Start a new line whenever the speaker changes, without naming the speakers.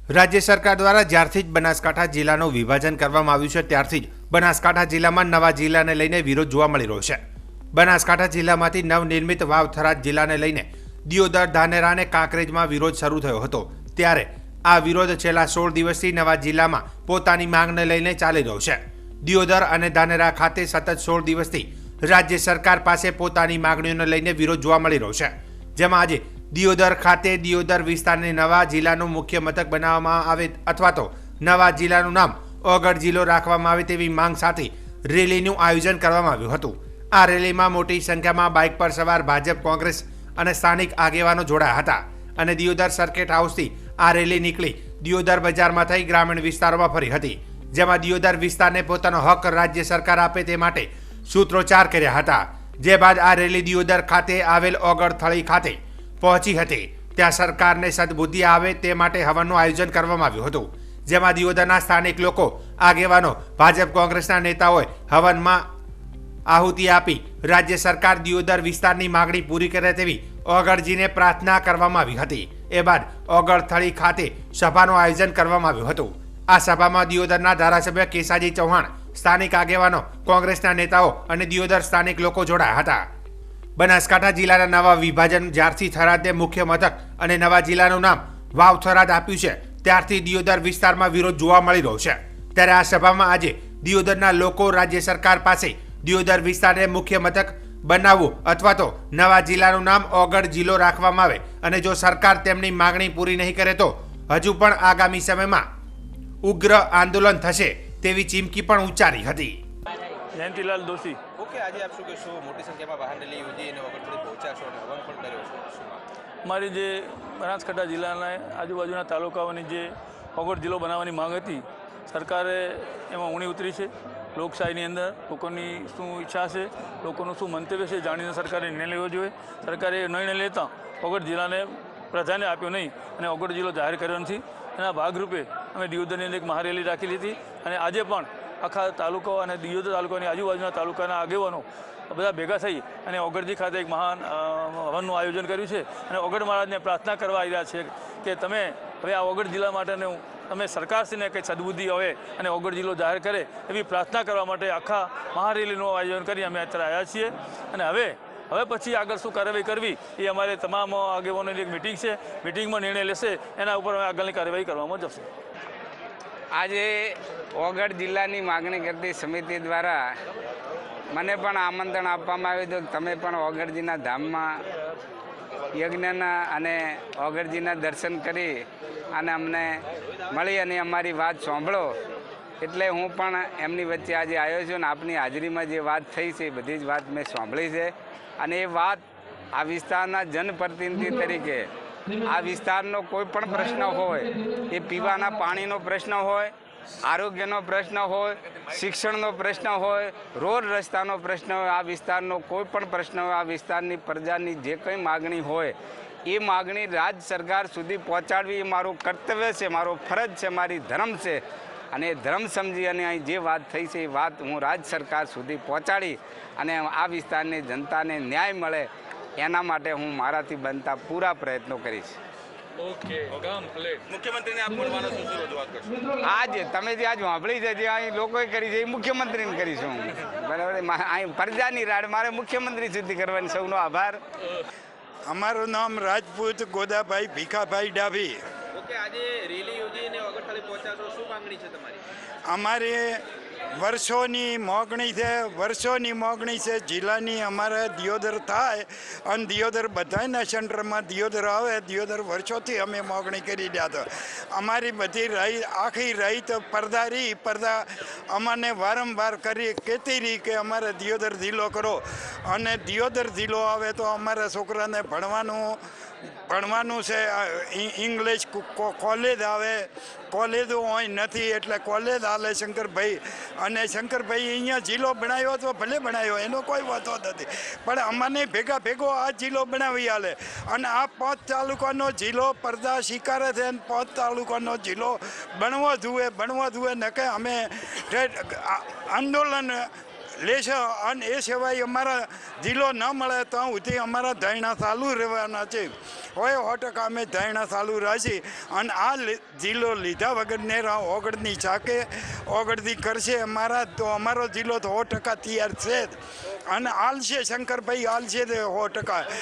રાજ્ય સરકાર દ્વારા જ્યારથી જ બનાસકાંઠા જિલ્લાનું વિભાજન કરવામાં આવ્યું છે ત્યારથી જ બનાસકાંઠા જિલ્લામાં નવા જિલ્લાને લઈને વિરોધ જોવા મળી રહ્યો છે। બનાસકાંઠા જિલ્લામાંથી નવનિર્મિત વાવ થરાદ જિલ્લાને લઈને દિયોદર, ધાનેરા અને કાંકરેજમાં વિરોધ શરૂ થયો હતો। ત્યારે આ વિરોધ છેલ્લા 16 દિવસથી નવા જિલ્લામાં પોતાની માંગને લઈને ચાલી રહ્યો છે। દિયોદર અને ધાનેરા ખાતે સતત 16 દિવસથી રાજ્ય સરકાર પાસે પોતાની માંગણીઓને લઈને વિરોધ જોવા મળી રહ્યો છે। જેમાં આજે દિયોદર ખાતે દિયોદર વિસ્તારને નવા જિલ્લાનું મુખ્ય મથક બનાવવામાં આવે અથવા તો નવા જિલ્લાનું નામ ઓગળ જિલ્લો રાખવામાં આવે તેવી માંગ સાથે રેલીનું આયોજન કરવામાં આવ્યું હતું। આ રેલીમાં મોટી સંખ્યામાં બાઇક પર સવાર ભાજપ, કોંગ્રેસ અને સ્થાનિક આગેવાનો જોડાયા હતા અને દિયોદર સર્કિટ હાઉસથી આ રેલી નીકળી દિયોદર બજારમાં થઈ ગ્રામીણ વિસ્તારોમાં ફરી હતી। જેમાં દિયોદર વિસ્તારને પોતાનો હક રાજ્ય સરકાર આપે તે માટે સૂત્રોચ્ચાર કર્યા હતા। જે બાદ આ રેલી દિયોદર ખાતે આવેલ ઓગળ થળી ખાતે પહોંચી હતી। ત્યાં સરકારને સદબુદ્ધિ આવે તે માટે હવનનું આયોજન કરવામાં આવ્યું હતું। જેમાં દિયોદરના સ્થાનિક લોકો, આગેવાનો, ભાજપ, કોંગ્રેસના નેતાઓએ હવનમાં આહુતિ આપી રાજ્ય સરકાર દિયોદર વિસ્તારની માગણી પૂરી કરે તેવી ઓગળજીને પ્રાર્થના કરવામાં આવી હતી। એ બાદ ઓગળ થળી ખાતે સભાનું આયોજન કરવામાં આવ્યું હતું। આ સભામાં દિયોદરના ધારાસભ્ય કેસાજી ચૌહાણ, સ્થાનિક આગેવાનો, કોંગ્રેસના નેતાઓ અને દિયોદર સ્થાનિક લોકો જોડાયા હતા। બનાસકાંઠા જિલ્લાના નવા વિભાજન જ્યારથી થરાદને મુખ્ય મથક અને નવા જિલ્લાનું નામ વાવ થરાદ આપ્યું છે ત્યારથી દિયોદર વિસ્તારમાં વિરોધ જોવા મળી રહ્યો છે। ત્યારે આ સભામાં આજે દિયોદરના લોકો રાજ્ય સરકાર પાસે દિયોદર વિસ્તારને મુખ્ય મથક બનાવવું અથવા તો નવા જિલ્લાનું નામ ઓગળ જિલ્લો રાખવામાં આવે અને જો સરકાર તેમની માંગણી પૂરી નહીં કરે તો હજુ પણ આગામી સમયમાં ઉગ્ર આંદોલન થશે તેવી ચીમકી પણ ઉચ્ચારી હતી।
જયંતિલાલ દોશી।
ઓકે, આજે આપ શું કહેશો? મોટી સંખ્યામાં વાહન રેલી યોજી અને વગર સુધી પહોંચ્યા છો અને હવન પણ કર્યો છો, શું માંગ?
અમારી જે બનાસકાંઠા જિલ્લાના આજુબાજુના તાલુકાઓની જે ઓગળ જિલ્લો બનાવવાની માંગ હતી, સરકારે એમાં ઊણી ઉતરી છે। લોકશાહીની અંદર લોકોની શું ઈચ્છા છે, લોકોનું શું મંતવ્ય છે જાણીને સરકારે નિર્ણય લેવો જોઈએ। સરકારે નિર્ણય લેતા ઓગળ જિલ્લાને પ્રજાને આપ્યો નહીં અને ઓગળ જિલ્લો જાહેર કર્યો નથી। એના ભાગરૂપે અમે દિયોદરની અંદર એક મહારેલી રાખેલી હતી અને આજે પણ આખા તાલુકાઓ અને દિયોદર તાલુકાની આજુબાજુના તાલુકાના આગેવાનો બધા ભેગા થઈ અને ઓગળજી ખાતે એક મહાન હવનનું આયોજન કર્યું છે અને ઓગળ મહારાજને પ્રાર્થના કરવા આવી રહ્યા છે કે તમે હવે આ ઓગળ જિલ્લા માટેનું તમે સરકારશ્રીને કંઈ સદબુદ્ધિ આવે અને ઓગળ જિલ્લો જાહેર કરે એવી પ્રાર્થના કરવા માટે આખા મહારેલીનું આયોજન કરી અમે અત્યારે આવ્યા છીએ। અને હવે પછી આગળ શું કાર્યવાહી કરવી એ અમારે તમામ આગેવાનોની એક મિટિંગ છે, મિટિંગમાં નિર્ણય લેશે, એના ઉપર અમે આગળની કાર્યવાહી કરવામાં જશે।
આજે ઓગળ જિલ્લાની માગણી કરતી સમિતિ દ્વારા મને પણ આમંત્રણ આપવામાં આવ્યું હતું કે તમે પણ ઓગળજીના ધામમાં યજ્ઞના અને ઓગળજીના દર્શન કરી અને અમને મળી અને અમારી વાત સાંભળો। એટલે હું પણ એમની વચ્ચે આજે આવ્યો છું અને આપની હાજરીમાં જે વાત થઈ છે એ બધી જ વાત મેં સાંભળી છે અને એ વાત આ વિસ્તારના જનપ્રતિનિધિ તરીકે આ વિસ્તારનો કોઈ પણ પ્રશ્ન હોય, એ પીવાના પાણીનો પ્રશ્ન હોય, આરોગ્યનો પ્રશ્ન હોય, શિક્ષણનો પ્રશ્ન હોય, રોડ રસ્તાનો પ્રશ્ન હોય, આ વિસ્તારનો કોઈ પણ પ્રશ્ન હોય, આ વિસ્તારની પ્રજાની જે કંઈ માગણી હોય એ માગણી રાજ્ય સરકાર સુધી પહોંચાડવી એ મારું કર્તવ્ય છે, મારો ફરજ છે, મારી ધર્મ છે અને એ ધર્મ સમજી અને અહીં જે વાત થઈ છે એ વાત હું રાજ્ય સરકાર સુધી પહોંચાડી અને આ વિસ્તારની જનતાને ન્યાય મળે એના માટે હું મારાથી બનતા પૂરા પ્રયત્નો કરીશ।
ઓકે, મુખ્યમંત્રીને આપ મળવાનો શું રજૂઆત કરશો?
આજે તમે જે આજ સાંભળી છે જે અહીં લોકોએ કરી છે એ મુખ્યમંત્રીને કરીશું હું, બરાબર। અહીં પ્રજાની રાડ મારે મુખ્યમંત્રી સુધી કરવાની, સૌનો આભાર।
અમારું નામ રાજપૂત ગોદાભાઈ ભીખાભાઈ ડાભી।
ઓકે, આજે રેલી યોજી અને વગર ખાલી પહોંચ્યા છો, શું માંગણી છે તમારી?
અમારી વર્ષોની માગણી છે જિલ્લાની અમારે દિયોદર થાય અને દિયોદર બધાના સેન્ટરમાં દિયોદર આવે। દિયોદર વર્ષોથી અમે માગણી કરી રહ્યા હતા। અમારી બધી આખી રહીત પડદા અમને વારંવાર કહેતી રહી કે અમારે દિયોદર જિલ્લો કરો અને દિયોદર જિલ્લો આવે તો અમારા છોકરાને ભણવાનું છે, ઇંગ્લિશ કોલેજ આવે, કોલેજો હોય નથી એટલે કોલેજ હાલે શંકરભાઈ અને શંકરભાઈ અહીંયા જિલ્લો બનાવ્યો તો ભલે બનાવ્યો, એનો કોઈ વાંધો નથી, પણ અમને ભેગો આ જિલ્લો બનાવી હાલે અને આ 5 તાલુકાનો જિલ્લો પડદા સ્વીકારે છે અને 5 તાલુકાનો જિલ્લો બનવો જોઈએ નકે અમે આંદોલન લેશે અને એ સિવાય અમારા જિલ્લો ન મળે તો સુધી અમારા ધરણા ચાલુ રહેવાના છે। હોય 100% અમે ધારણા ચાલુ રાખી અને આ જિલ્લો લીધા વગર ને ઓગળની ચાકે ઓગળથી કરશે અમારો જિલ્લો તો 100% તૈયાર છે જ અને આલશે શંકરભાઈ આલશે 100%.